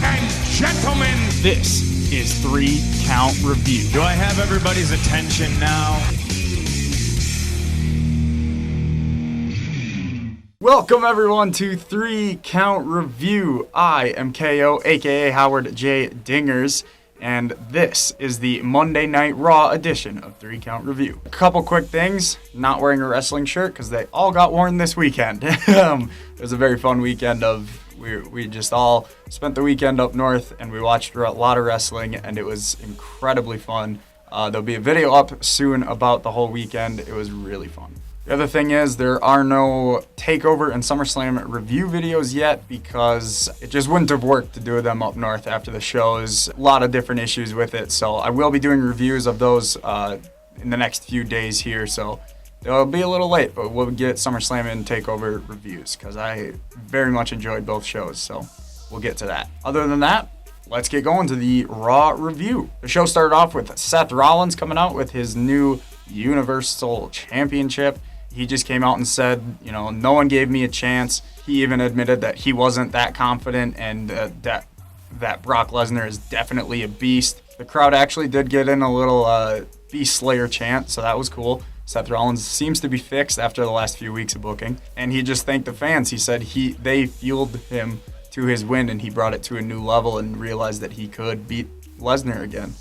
and gentlemen, this is 3 Count Review. Do I have everybody's attention now? Welcome everyone to 3 Count Review. I am KO, aka Howard J. Dingers, and this is the Monday Night Raw edition of 3 Count Review. A couple quick things: not wearing a wrestling shirt because they all got worn this weekend. It was a very fun weekend we just all spent the weekend up north and we watched a lot of wrestling, and it was incredibly fun. There'll be a video up soon about the whole weekend. It was really fun. The other thing is there are no TakeOver and SummerSlam review videos yet because it just wouldn't have worked to do them up north after the shows. A lot of different issues with it, so I will be doing reviews of those in the next few days here, so it'll be a little late, but we'll get SummerSlam and TakeOver reviews because I very much enjoyed both shows, so we'll get to that. Other than that, let's get going to the Raw review. The show started off with Seth Rollins coming out with his new Universal Championship. He just came out and said, no one gave me a chance. He even admitted that he wasn't that confident and that Brock Lesnar is definitely a beast. The crowd actually did get in a little Beast Slayer chant, so that was cool. Seth Rollins seems to be fixed after the last few weeks of booking, and he just thanked the fans. He said they fueled him to his win, and he brought it to a new level and realized that he could beat Lesnar again.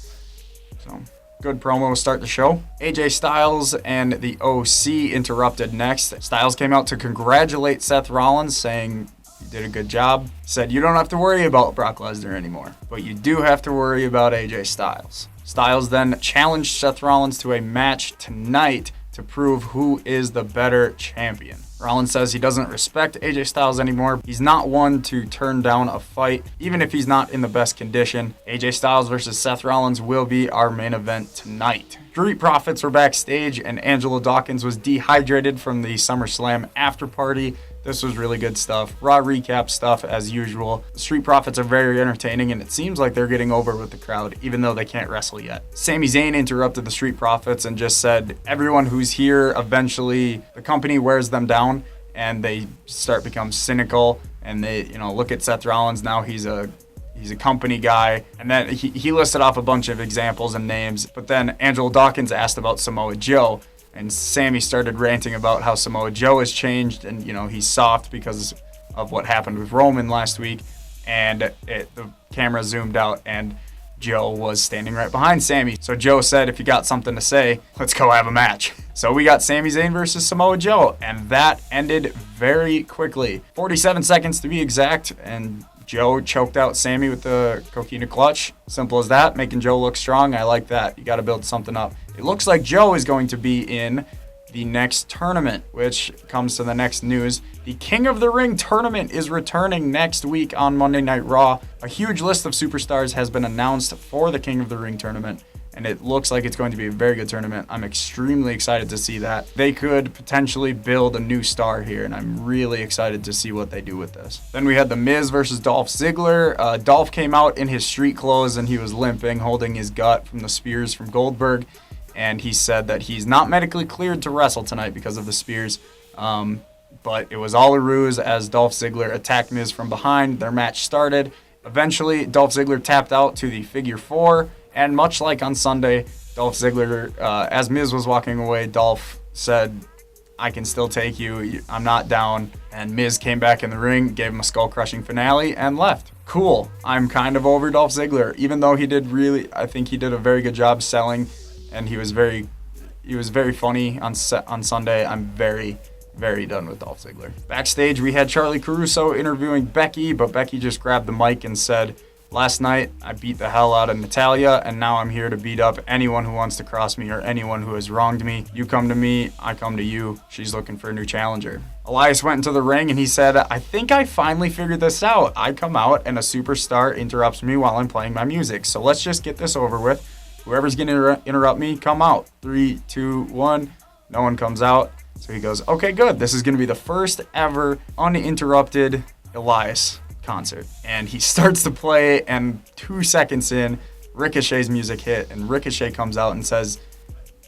So, good promo to start the show. AJ Styles and the OC interrupted next. Styles came out to congratulate Seth Rollins, saying he did a good job. Said you don't have to worry about Brock Lesnar anymore, but you do have to worry about AJ Styles. Styles then challenged Seth Rollins to a match tonight to prove who is the better champion. Rollins says he doesn't respect AJ Styles anymore. He's not one to turn down a fight, even if he's not in the best condition. AJ Styles versus Seth Rollins will be our main event tonight. Street Profits were backstage, and Angelo Dawkins was dehydrated from the SummerSlam after party. This was really good stuff. Raw recap stuff as usual. The Street Profits are very entertaining, and it seems like they're getting over with the crowd, even though they can't wrestle yet. Sami Zayn interrupted the Street Profits and just said, everyone who's here, eventually the company wears them down, and they become cynical, and they, look at Seth Rollins now. He's a company guy, and then he listed off a bunch of examples and names, but then Angelo Dawkins asked about Samoa Joe. And Sami started ranting about how Samoa Joe has changed and, he's soft because of what happened with Roman last week. And the camera zoomed out and Joe was standing right behind Sami. So Joe said, if you got something to say, let's go have a match. So we got Sami Zayn versus Samoa Joe, and that ended very quickly. 47 seconds to be exact, and Joe choked out Sami with the coquina clutch. Simple as that, making Joe look strong. I like that. You got to build something up. It looks like Joe is going to be in the next tournament, which comes to the next news. The King of the Ring tournament is returning next week on Monday Night Raw. A huge list of superstars has been announced for the King of the Ring tournament, and it looks like it's going to be a very good tournament. I'm extremely excited to see that. They could potentially build a new star here, and I'm really excited to see what they do with this. Then we had The Miz versus Dolph Ziggler. Dolph came out in his street clothes, and he was limping, holding his gut from the spears from Goldberg, and he said that he's not medically cleared to wrestle tonight because of the spears, but it was all a ruse as Dolph Ziggler attacked Miz from behind. Their match started. Eventually, Dolph Ziggler tapped out to the figure 4, and much like on Sunday, Dolph Ziggler, as Miz was walking away, Dolph said, I can still take you, I'm not down, and Miz came back in the ring, gave him a skull-crushing finale, and left. Cool. I'm kind of over Dolph Ziggler, even though I think he did a very good job selling, and he was very funny on Sunday. I'm very, very done with Dolph Ziggler. Backstage, we had Charlie Caruso interviewing Becky, but Becky just grabbed the mic and said, last night, I beat the hell out of Natalya, and now I'm here to beat up anyone who wants to cross me or anyone who has wronged me. You come to me, I come to you. She's looking for a new challenger. Elias went into the ring, and he said, I think I finally figured this out. I come out, and a superstar interrupts me while I'm playing my music. So let's just get this over with. Whoever's going to interrupt me, come out. 3, 2, 1. No one comes out. So he goes, okay, good. This is going to be the first ever uninterrupted Elias concert. And he starts to play, and 2 seconds in, Ricochet's music hit, and Ricochet comes out and says,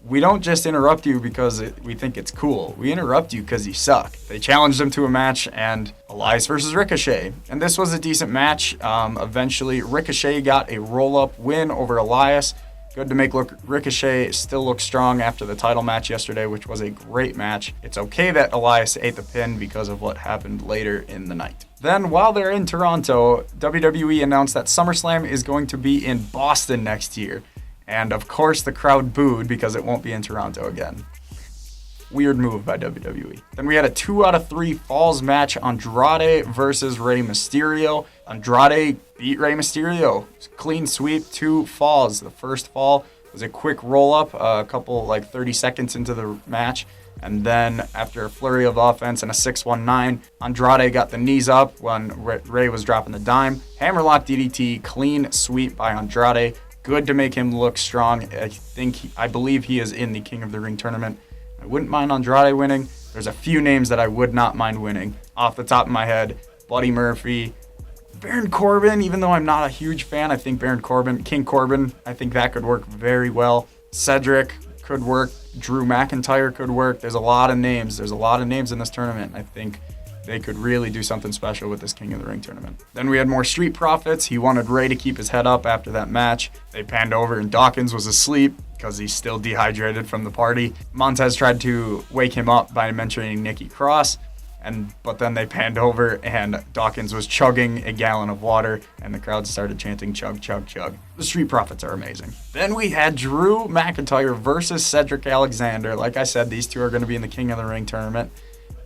we don't just interrupt you because we think it's cool. We interrupt you because you suck. They challenged him to a match, and Elias versus Ricochet. And this was a decent match. Eventually, Ricochet got a roll-up win over Elias. Good to make Ricochet still look strong after the title match yesterday, which was a great match. It's okay that Elias ate the pin because of what happened later in the night. Then, while they're in Toronto, WWE announced that SummerSlam is going to be in Boston next year. And of course, the crowd booed because it won't be in Toronto again. Weird move by WWE. Then we had a 2 out of 3 falls match, Andrade versus Rey Mysterio. Andrade beat Rey Mysterio. Clean sweep, 2 falls. The first fall was a quick roll-up, a couple, 30 seconds into the match. And then after a flurry of offense and a 619, Andrade got the knees up when Rey was dropping the dime. Hammerlock DDT, clean sweep by Andrade. Good to make him look strong. I believe he is in the King of the Ring tournament. I wouldn't mind Andrade winning. There's a few names that I would not mind winning. Off the top of my head, Buddy Murphy, Baron Corbin, even though I'm not a huge fan, I think King Corbin, I think that could work very well. Cedric could work. Drew McIntyre could work. There's a lot of names. There's a lot of names in this tournament. I think they could really do something special with this King of the Ring tournament. Then we had more Street Profits. He wanted Rey to keep his head up after that match. They panned over and Dawkins was asleep because he's still dehydrated from the party. Montez tried to wake him up by mentioning Nikki Cross, but then they panned over and Dawkins was chugging a gallon of water and the crowd started chanting chug, chug, chug. The Street Profits are amazing. Then we had Drew McIntyre versus Cedric Alexander. Like I said, these two are going to be in the King of the Ring tournament.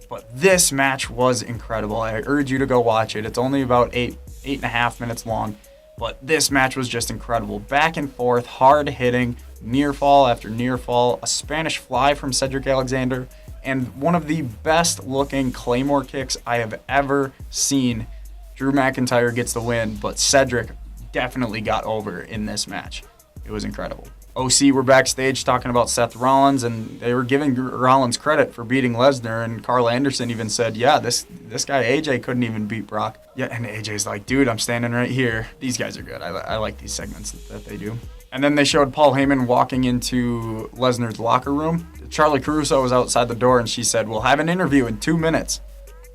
But this match was incredible. I urge you to go watch it. It's only about 8.5 minutes long. But this match was just incredible. Back and forth, hard hitting, near fall after near fall, a Spanish fly from Cedric Alexander, and one of the best looking Claymore kicks I have ever seen. Drew McIntyre gets the win, but Cedric definitely got over in this match. It was incredible. OC were backstage talking about Seth Rollins, and they were giving Rollins credit for beating Lesnar, and Carl Anderson even said, yeah, this guy AJ couldn't even beat Brock. Yeah, and AJ's like, dude, I'm standing right here. These guys are good. I like these segments that they do. And then they showed Paul Heyman walking into Lesnar's locker room. Charlie Caruso was outside the door, and she said, we'll have an interview in 2 minutes.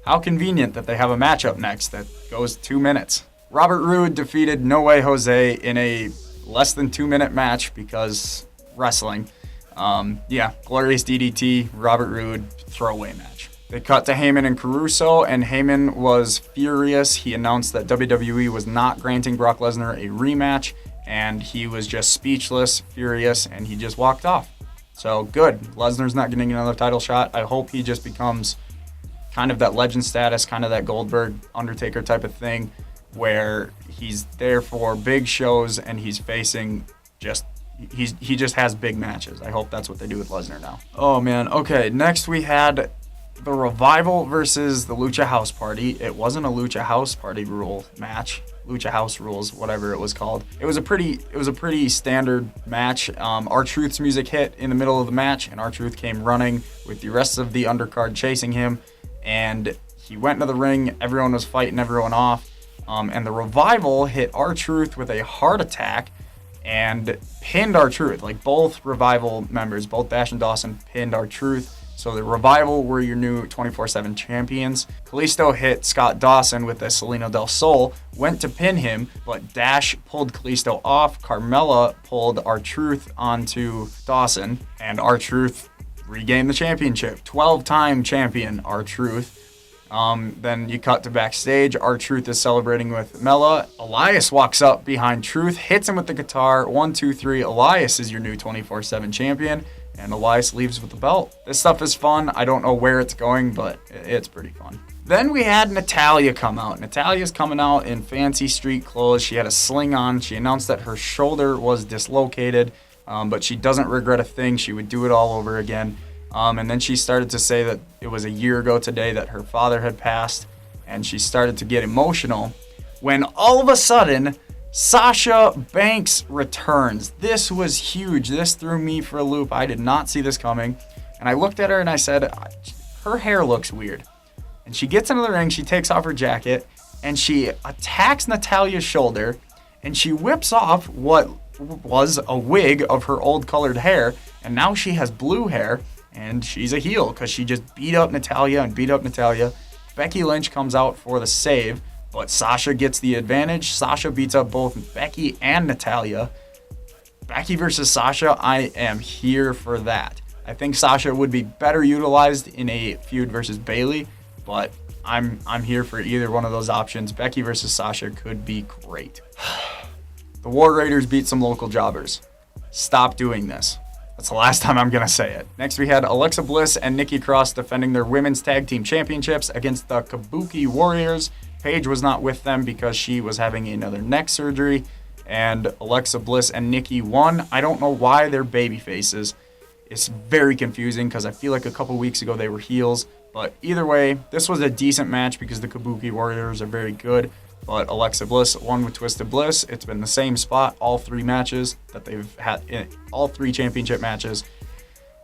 How convenient that they have a matchup next that goes 2 minutes. Robert Roode defeated No Way Jose in a less than 2 minute match because wrestling. Glorious DDT, Robert Roode, throwaway match. They cut to Heyman and Caruso, and Heyman was furious. He announced that WWE was not granting Brock Lesnar a rematch, and he was just speechless, furious, and he just walked off. So good. Lesnar's not getting another title shot. I hope he just becomes kind of that legend status, kind of that Goldberg, Undertaker type of thing, where he's there for big shows and he's facing he just has big matches. I hope that's what they do with Lesnar now. Oh man, okay, next we had the Revival versus the Lucha House Party. It wasn't a Lucha House Party rule match. Lucha House Rules, whatever it was called. It was a pretty standard match. R-Truth's music hit in the middle of the match, and R-Truth came running with the rest of the undercard chasing him, and he went into the ring. Everyone was fighting everyone off. And the Revival hit R-Truth with a heart attack and pinned R-Truth. Like both Revival members, both Dash and Dawson, pinned R-Truth. So the Revival were your new 24/7 champions. Kalisto hit Scott Dawson with a Salino del Sol, went to pin him, but Dash pulled Kalisto off. Carmella pulled R-Truth onto Dawson, and R-Truth regained the championship. 12-time champion R-Truth. Then you cut to backstage. R-Truth is celebrating with Mella. Elias walks up behind Truth, hits him with the guitar. 1, 2, 3. Elias is your new 24/7 champion, and Elias leaves with the belt. This stuff is fun. I don't know where it's going, but it's pretty fun. Then we had Natalya come out. Natalya's coming out in fancy street clothes. She had a sling on. She announced that her shoulder was dislocated, but she doesn't regret a thing. She would do it all over again. And then she started to say that it was a year ago today that her father had passed, and she started to get emotional when all of a sudden Sasha Banks returns. This was huge. This threw me for a loop. I did not see this coming. And I looked at her and I said, her hair looks weird. And she gets into the ring, she takes off her jacket, and she attacks Natalya's shoulder, and she whips off what was a wig of her old colored hair, and now she has blue hair, and she's a heel because she just beat up Natalya and beat up Natalya. Becky Lynch comes out for the save, but Sasha gets the advantage. Sasha beats up both Becky and Natalya. Becky versus Sasha, I am here for that. I think Sasha would be better utilized in a feud versus Bayley, but I'm here for either one of those options. Becky versus Sasha could be great. The War Raiders beat some local jobbers. Stop doing this. That's the last time I'm going to say it. Next, we had Alexa Bliss and Nikki Cross defending their women's tag team championships against the Kabuki Warriors. Paige was not with them because she was having another neck surgery, and Alexa Bliss and Nikki won. I don't know why they're baby faces. It's very confusing because I feel like a couple weeks ago they were heels. But either way, this was a decent match because the Kabuki Warriors are very good. But Alexa Bliss won with Twisted Bliss. It's been the same spot all three matches that they've had, in all three championship matches.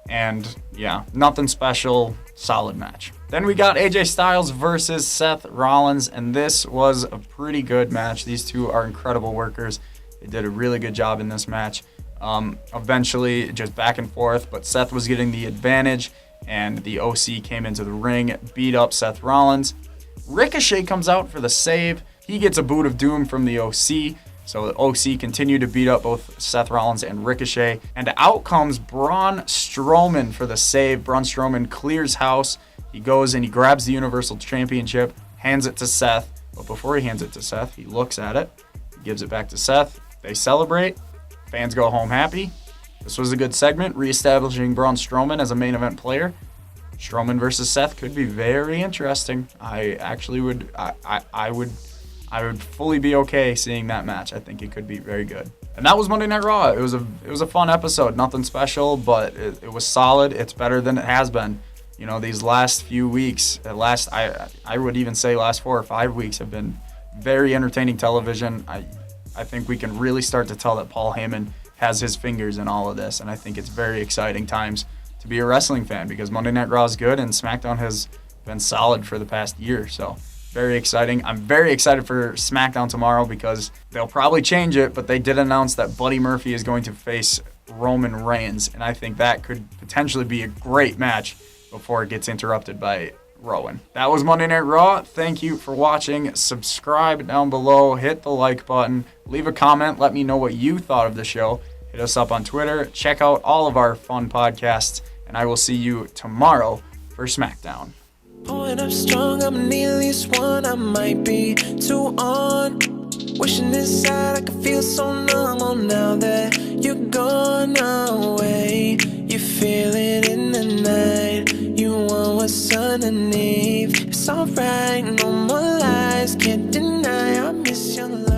And yeah, nothing special, solid match. Then we got AJ Styles versus Seth Rollins, and this was a pretty good match. These two are incredible workers. They did a really good job in this match. Eventually, just back and forth, but Seth was getting the advantage, and the OC came into the ring, beat up Seth Rollins. Ricochet comes out for the save. He gets a boot of doom from the OC, so the OC continued to beat up both Seth Rollins and Ricochet, and out comes Braun Strowman for the save. Braun Strowman clears house. He goes and he grabs the Universal Championship, hands it to Seth, but before he hands it to Seth, he looks at it, gives it back to Seth. They celebrate. Fans go home happy. This was a good segment, reestablishing Braun Strowman as a main event player. Strowman versus Seth could be very interesting. I actually would, I would fully be okay seeing that match. I think it could be very good. And that was Monday Night Raw. It was a fun episode. Nothing special, but it was solid. It's better than it has been. You know, these last few weeks, I would even say last 4 or 5 weeks have been very entertaining television. I think we can really start to tell that Paul Heyman has his fingers in all of this, and I think it's very exciting times to be a wrestling fan because Monday Night Raw is good and SmackDown has been solid for the past year. So very exciting. I'm very excited for SmackDown tomorrow because they'll probably change it, but they did announce that Buddy Murphy is going to face Roman Reigns, and I think that could potentially be a great match before it gets interrupted by Rowan. That was Monday Night Raw. Thank you for watching. Subscribe down below. Hit the like button. Leave a comment. Let me know what you thought of the show. Hit us up on Twitter. Check out all of our fun podcasts. And I will see you tomorrow for SmackDown. When I'm strong, I'm need at least one. I might be too on. Wishing inside I could feel so numb. Oh, now that you're gone away, you feel it in the night. You want what's underneath. It's alright, no more lies. Can't deny I miss your love.